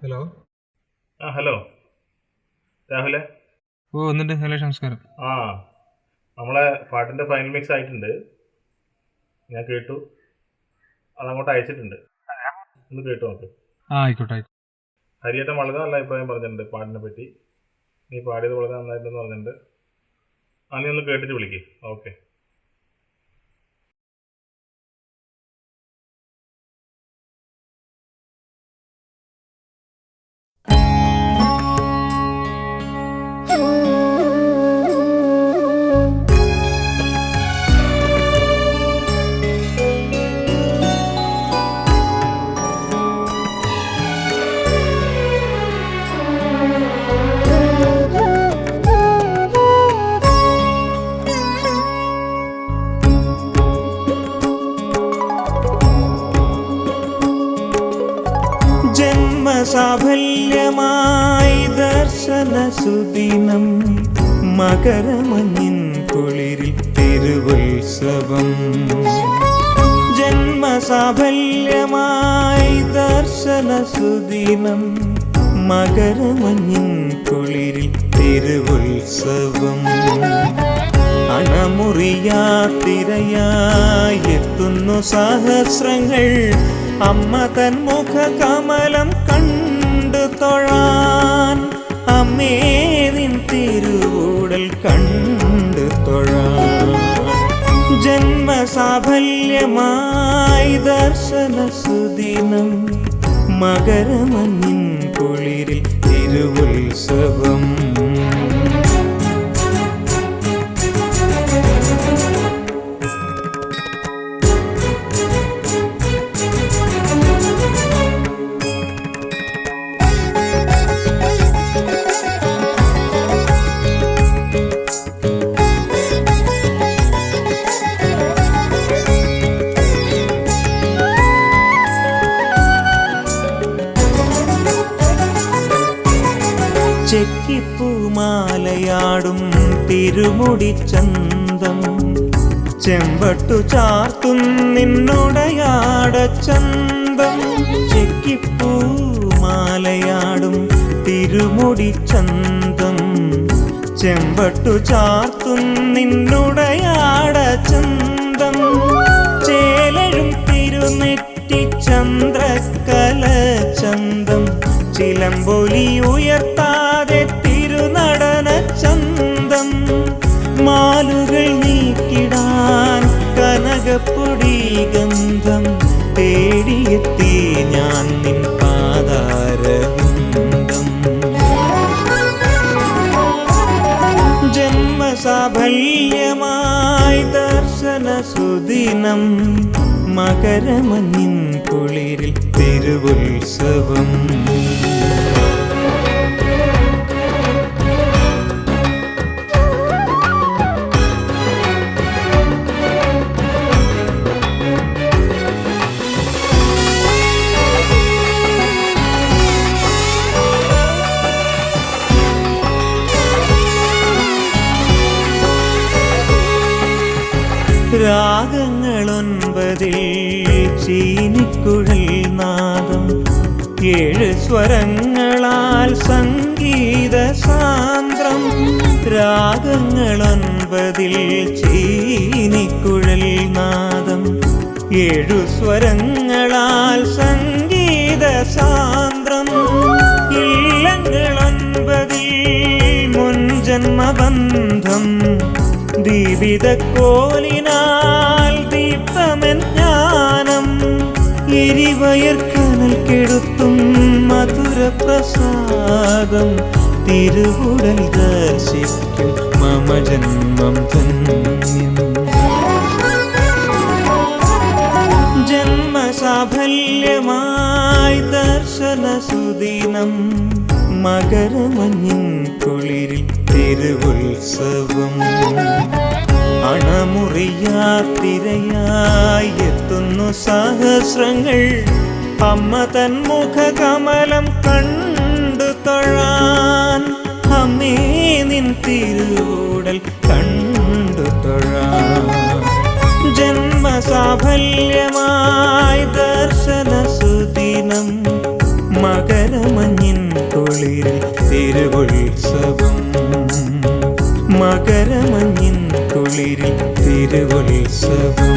Hello. Hello രാഹുലെ. എന്നിട്ട് hello, നമസ്കാരം. നമ്മളെ പാട്ടിൻ്റെ ഫൈനൽ മിക്സ് ആയിട്ടുണ്ട്. ഞാൻ കേട്ടു, അതങ്ങോട്ട് അയച്ചിട്ടുണ്ട്. ഒന്ന് കേട്ടു നോക്ക്. ആയിക്കോട്ടെ. ഹരിയേട്ടൻ വളരെ നല്ല അഭിപ്രായം പറഞ്ഞിട്ടുണ്ട് പാട്ടിനെ പറ്റി. നീ പാടിയത് വളരെ നന്നായിട്ടുണ്ടെന്ന് പറഞ്ഞിട്ടുണ്ട്. നീ ഒന്ന് കേട്ടിട്ട് വിളിക്ക്. ഓക്കെ. സാഫല്യമായി ദർശനസുദിനം, മകരമഞ്ഞിൻ കുളിരിൽ തിരുവുത്സവം. ജന്മസാഫല്യമായി ദർശനസുദിനം, മകരമഞ്ഞിൻ കുളിരിൽ തിരുവുത്സവം. അണമുറിയാത്തിരയായി എത്തുന്നു സഹസ്രങ്ങൾ, അമ്മ തൻ മുഖകമലം കണ്ടു തൊഴാൻ. അമ്മേ നിൻ തിരുവൂടൽ കണ്ടു തൊഴാൻ. ജന്മസാഫല്യമായി ദർശനസുദിനം, മകരമഞ്ഞിൻ കുളിരിൽ തിരുവുത്സവം. ചെക്കിപ്പൂമാലയാടും തിരുമുടി ചന്തം, ചെമ്പട്ടു ചാർത്തും നിന്നുടയാട ചന്തം. ചെക്കിപ്പൂമാലയാടും തിരുമുടി ചന്തം, ചെമ്പട്ടു ചാർത്തും നിന്നുടയാട ചന്തം. ചേലഴും തിരുനെറ്റി ചന്ദ്രകല ചന്തം, ചിലമ്പൊലി ഉയർത്താതെ തിരുനടന ചന്തം. മാലുകൾ നീക്കിടാൻ കനകപ്പൊടി ഗന്ധം, തേടിയെത്തി ഞാൻ നിൻ പാദാരവിന്ദം. ജന്മസാഫല്യമായി ദർശനസുദിനം, മകരമഞ്ഞിൻ കുളിരിൽ തിരുവുത്സവം. രാഗങ്ങളൊൻപതിൽ ചീനിക്കുഴൽ നാദം, 7 സ്വരങ്ങളാൽ സംഗീത സാന്ദ്രം. രാഗങ്ങളൊൻപതിൽ ചീനിക്കുഴൽ നാദം, 7 സ്വരങ്ങളാൽ സംഗീത സാന്ദ്രം. ഇല്ലങ്ങളൊൻപതിൽ മുൻജന്മബന്ധം, ദീപിത കോലിനാൽ ദീപ്തമെൻ ജ്ഞാനം. എരിവയർക്കനൽ കെടുത്തും മധുരപ്രസാദം, തിരുവുടൽ ദർശിക്കും മമ ജന്മം ധന്യം. ജന്മസാഫല്യമായി ദർശനസുദിനം, മകരമഞ്ഞിൻ കുളിരിൽ തിരുവുത്സവം. അണമുറിയാത്തിരയായി എത്തുന്നു സഹസ്രങ്ങൾ, അമ്മ തൻ മുഖകമലം കണ്ടു തൊഴാൻ. അമ്മേ നിൻ തിരുവൂടൽ കണ്ടു തൊഴാൻ. ജന്മസാഫല്യമായി ദർശനസുദിനം, മകരമഞ്ഞിൻ തിരുവുത്സവം. മകരമഞ്ഞിൻ കുളിരിൽ തിരുവുത്സവം.